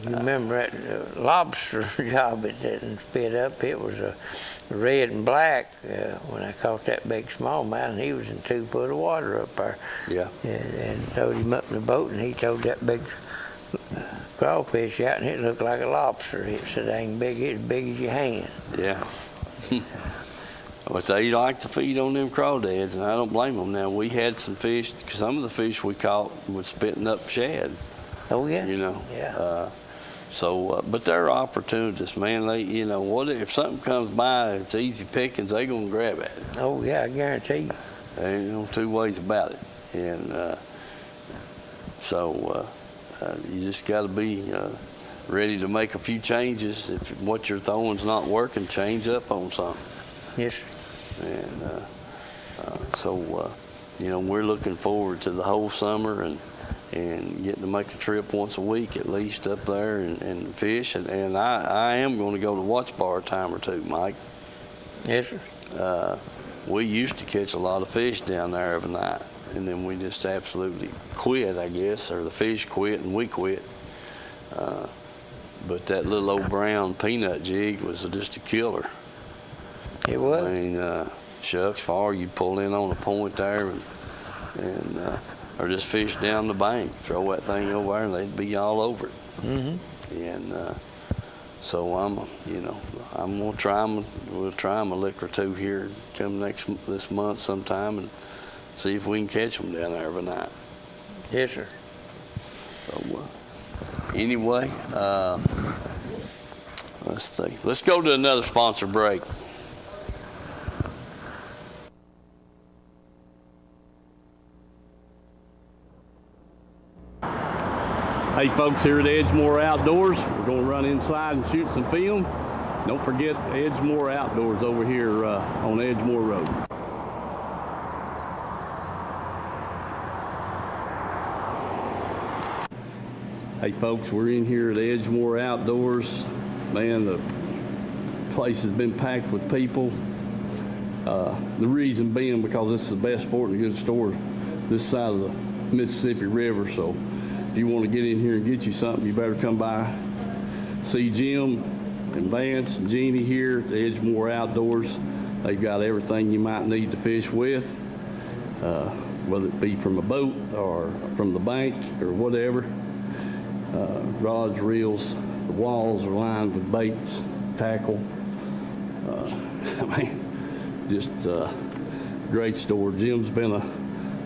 You remember that lobster job it didn't spit up? It was a red and black when I caught that big smallmouth, and he was in 2 foot of water up there. Yeah. And towed him up in the boat, and he towed that big crawfish out, and it looked like a lobster. It's so dang big, it's as big as your hand. Yeah. But they like to feed on them crawdads, and I don't blame them. Now, we had some fish, some of the fish we caught was spitting up shad. Oh, yeah? You know? Yeah. But they're opportunists, man. They, you know, what if something comes by, it's easy pickings, they gonna grab at it. Oh, yeah, I guarantee you. There ain't no 2 ways about it. And you just got to be ready to make a few changes. If what you're throwing's not working, change up on something. Yes. And you know, we're looking forward to the whole summer and getting to make a trip once a week at least up there and fish. And I am going to go to Watts Bar a time or two, Mike. Yes, sir. We used to catch a lot of fish down there every night, and then we just absolutely quit, I guess, or the fish quit and we quit. But that little old brown peanut jig was just a killer. It was. I mean, shucks, far you'd pull in on a point there or just fish down the bank, throw that thing over there, and they'd be all over it. Mm-hmm. And so I'm gonna try them. We'll try them a lick or two here come this month sometime and see if we can catch them down there every night. Yes, sir. So anyway, let's see. Let's go to another sponsor break. Hey folks, here at Edgemore Outdoors, we're going to run inside and shoot some film. Don't forget Edgemore Outdoors over here on Edgemore Road. Hey folks, we're in here at Edgemore Outdoors. Man, the place has been packed with people. The reason being because this is the best sporting goods store this side of the Mississippi River, so if you want to get in here and get you something, you better come by. See Jim and Vance and Jeannie here at Edgemore Outdoors. They've got everything you might need to fish with, whether it be from a boat or from the bank or whatever. rods, reels. The walls are lined with baits, tackle. I mean, just great store. Jim's been a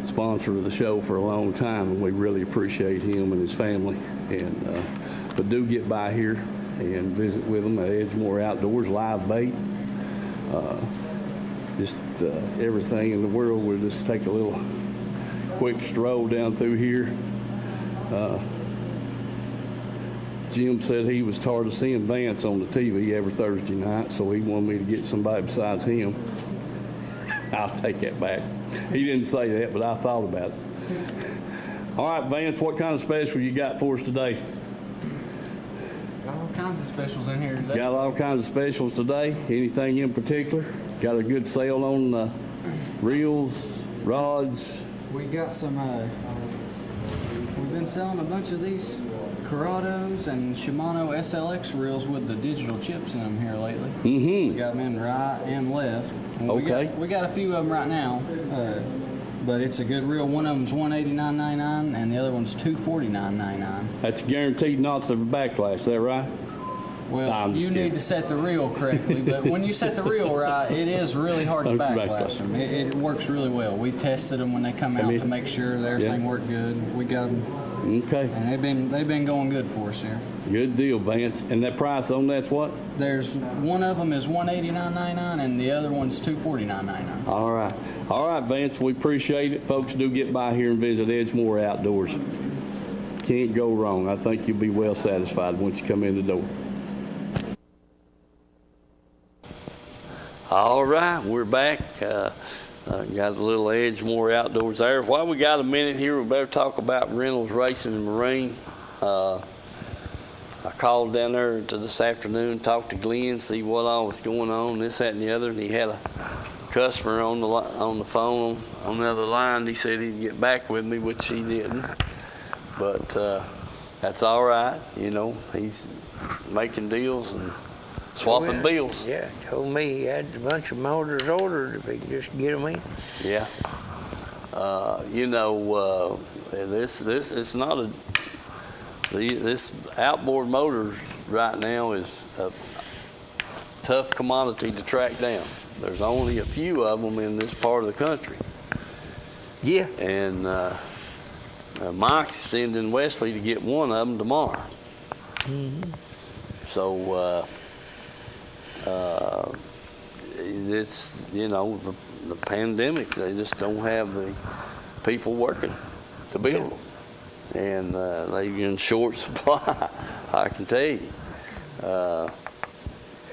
sponsor of the show for a long time, and we really appreciate him and his family. And but do get by here and visit with them at Edgemore Outdoors. Live bait, just everything in the world. We'll just take a little quick stroll down through here. Jim said he was tired of seeing Vance on the TV every Thursday night, so he wanted me to get somebody besides him. I'll take that back. He didn't say that, but I thought about it. All right, Vance, what kind of special you got for us today? Got all kinds of specials in here today. Got all kinds of specials today. Anything in particular? Got a good sale on reels, rods? We got some, we've been selling a bunch of these Corrados and Shimano SLX reels with the digital chips in them here lately. Mm-hmm. We got them in right and left. And Okay. We got a few of them right now, but it's a good reel. One of them's $189.99 and the other one's $249.99. That's guaranteed not to backlash, is that right? Well, I'm just you kidding. need to set the reel correctly, but when you set the reel right, it is really hard to backlash them. It works really well. We tested them when they come out to make sure that everything worked good. We got them, Okay. and they've been going good for us here. Good deal, Vance. And that price on that's what? There's one of them is $189.99 and the other one's $249.99. All right. All right, Vance, we appreciate it. Folks, do get by here and visit Edgemore Outdoors. Can't go wrong. I think you'll be well satisfied once you come in the door. All right, we're back. Got a little Edgemore Outdoors there. While we got a minute here, we better talk about Reynolds Racing and Marine. I called down there to this afternoon, talked to Glenn, see what all was going on, this, that, and the other, and he had a customer on the phone on the other line. He said he'd get back with me, which he didn't. But that's all right, you know. He's making deals and swapping bills. Yeah, told me he had a bunch of motors ordered if he could just get them in. Yeah. You know, this it's not a. This outboard motor right now is a tough commodity to track down. There's only a few of them in this part of the country. Yeah. And Mike's sending Wesley to get one of them tomorrow. Mm-hmm. So it's, you know, the pandemic, they just don't have the people working to build them. And they're in short supply, I can tell you.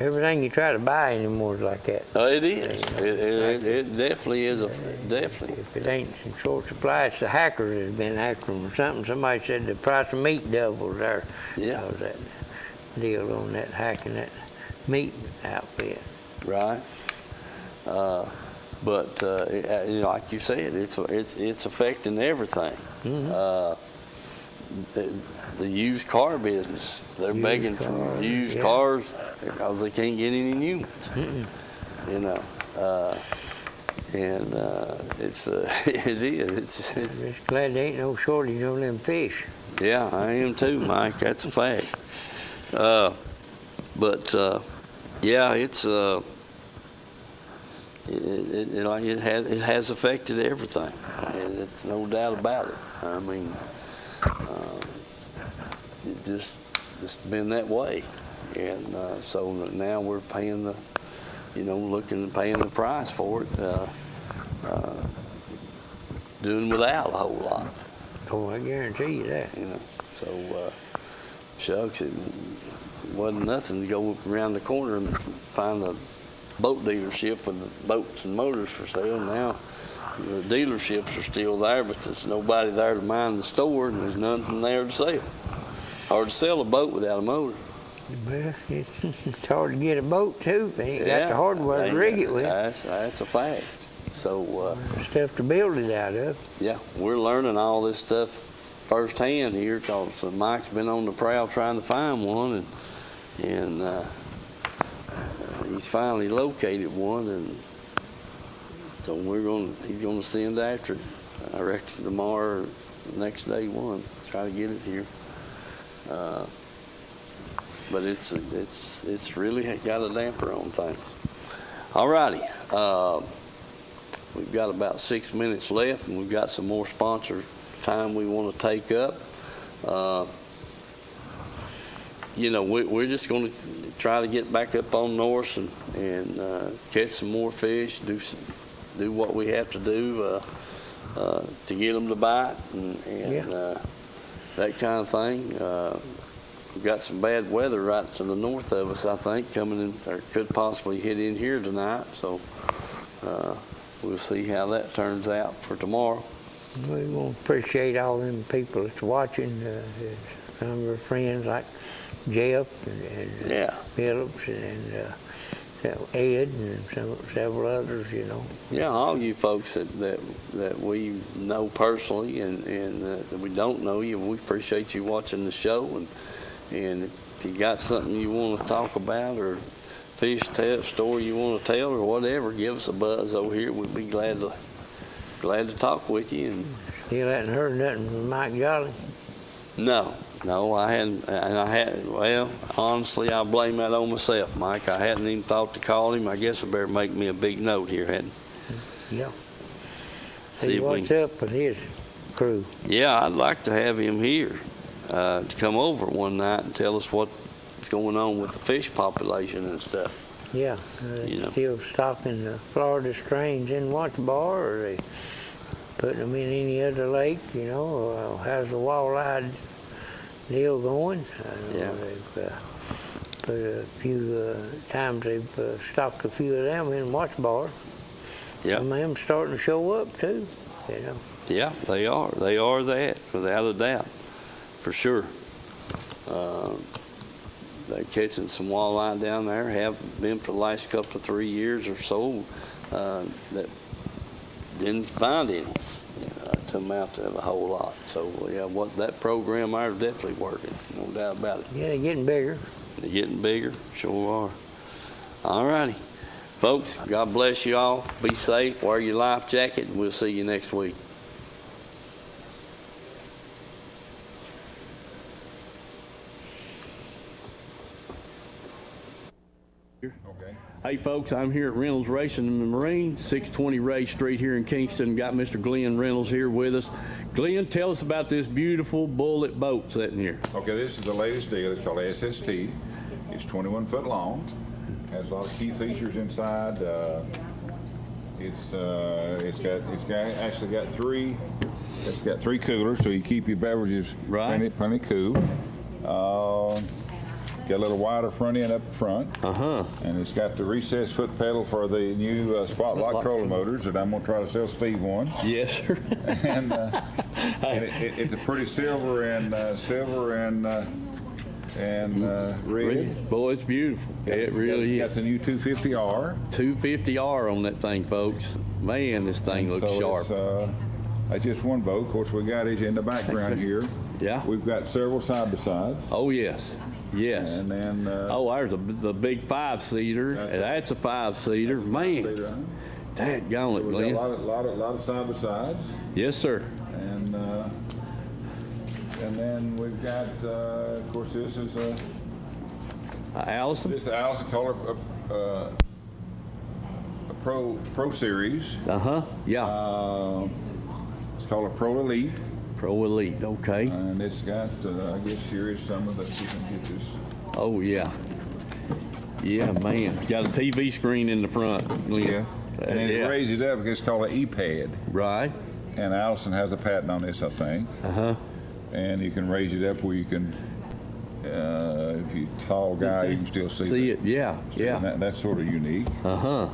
Everything you try to buy anymore is like that. It is. It definitely is. Definitely. If it ain't in short supply, it's the hackers that's been after them or something. Somebody said the price of meat doubles there. Yeah. Because that deal on that hacking that meat outfit. Right. But you know, like you said, it's affecting everything. Mm-hmm. The used car business, they're begging for used cars because they can't get any new ones. Mm-mm. You know, and it's it is. I'm just glad there ain't no shortage on them fish. Yeah, I am too, Mike. That's a fact. But yeah, it's it has affected everything, and it's no doubt about it. I mean, it's been that way, and so now we're paying the, you know, paying the price for it, doing without a whole lot. Oh, I guarantee you that. You know, so shucks, it wasn't nothing to go around the corner and find a boat dealership with the boats and motors for sale. Now the dealerships are still there, but there's nobody there to mind the store, and there's nothing there to sell. Hard to sell a boat without a motor. Well, it's hard to get a boat too. They ain't got the hardware to rig it with. That's a fact. So stuff to build it out of. yeah, we're learning all this stuff firsthand here, because Mike's been on the prowl trying to find one, and he's finally located one, and so he's gonna send after it. I reckon tomorrow or the next day try to get it here. But it's really got a damper on things. All righty. We've got about 6 minutes left, and we've got some more sponsor time we want to take up. We're just going to try to get back up on Norse and catch some more fish, do what we have to do to get them to bite and that kind of thing. We've got some bad weather right to the north of us, I think, coming in, or could possibly hit in here tonight. So we'll see how that turns out for tomorrow. We want to appreciate all them people that's watching. Some of our friends like Jeff and Phillips and Ed and several others, Yeah, all you folks that we know personally and that we don't know you, we appreciate you watching the show. And if you got something you want to talk about or fish story you want to tell or whatever, give us a buzz over here. We'd be glad to talk with you. And still hadn't heard nothing from Mike Jolly. No, I hadn't, well, honestly, I blame that on myself, Mike. I hadn't even thought to call him. I guess I better make me a big note here, hadn't I? Yeah. See what's up with his crew. Yeah, I'd like to have him here to come over one night and tell us what's going on with the fish population and stuff. Yeah, still stocking the Florida strains in Watch Bar, or they putting them in any other lake, how's the walleye deal going? They've put a few times they've stocked a few of them in Watch Bar. Yeah. Some of them starting to show up too, Yeah, they are. They are that, without a doubt, for sure. They're catching some walleye down there, have been for the last couple of 3 years or so, that didn't find any. To amount to a whole lot. So, that program there is definitely working, no doubt about it. Yeah, they're getting bigger. They're getting bigger, sure are. All righty. Folks, God bless you all. Be safe, wear your life jacket, and we'll see you next week. Okay. Hey folks, I'm here at Reynolds Racing and Marine, 620 Ray Street here in Kingston. Got Mr. Glenn Reynolds here with us. Glenn, tell us about this beautiful Bullet boat sitting here. Okay, this is the latest deal. It's called SST. It's 21 foot long. Has a lot of key features inside. It's got three coolers, so you keep your beverages plenty cool. Got a little wider front end up front. And it's got the recessed foot pedal for the new spot lock trolling motors that I'm going to try to sell Steve one. Yes, sir. And it's a pretty silver and red. Boy, it's beautiful. It really is. Got the new 250R. 250R on that thing, folks. Man, this thing looks sharp. That's just one boat. Of course, we got it in the background here. Yeah. We've got several side-by-sides. Oh, yes. Yes. And then... there's the big 5-seater. That's a 5-seater. Man. Dadgone it, so Glenn. Got a lot of side-by-sides. Yes, sir. And then we've got, of course, this is Allison. This is the Allison Color Pro Series. Yeah. It's called a Pro Elite. Pro Elite, okay. And it's got, I guess here is some of the different pictures. Oh, yeah. Yeah, man. Got a TV screen in the front. Yeah. And then it raises it up because it's called an E-pad. Right. And Allison has a patent on this, I think. And you can raise it up where you can, if you're a tall guy, you can still see it. Yeah, yeah. That's sort of unique. And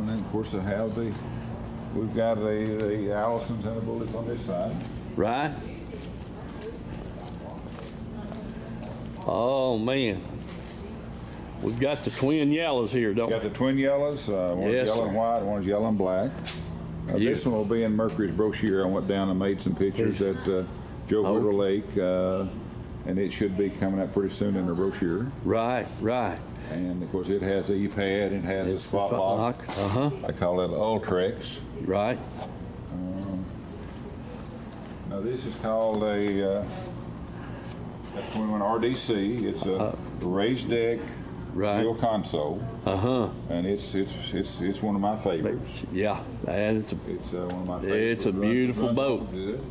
then, of course, we've got the Allisons and the Bullets on this side. Right. Oh, man. We've got the twin yellows here, don't we? Got the twin yellows. One's yellow and white, one's yellow and black. This one will be in Mercury's brochure. I went down and made some pictures at Joe River Lake, and it should be coming up pretty soon in the brochure. Right, right. And, of course, it has the E-pad, it has a spot lock. I call it Ultrex. Right. Now, this is called a That's 21 RDC. It's a raised deck, real console. And it's one of my favorites. Yeah, and it's one of my favorites. It's a beautiful boat. Good.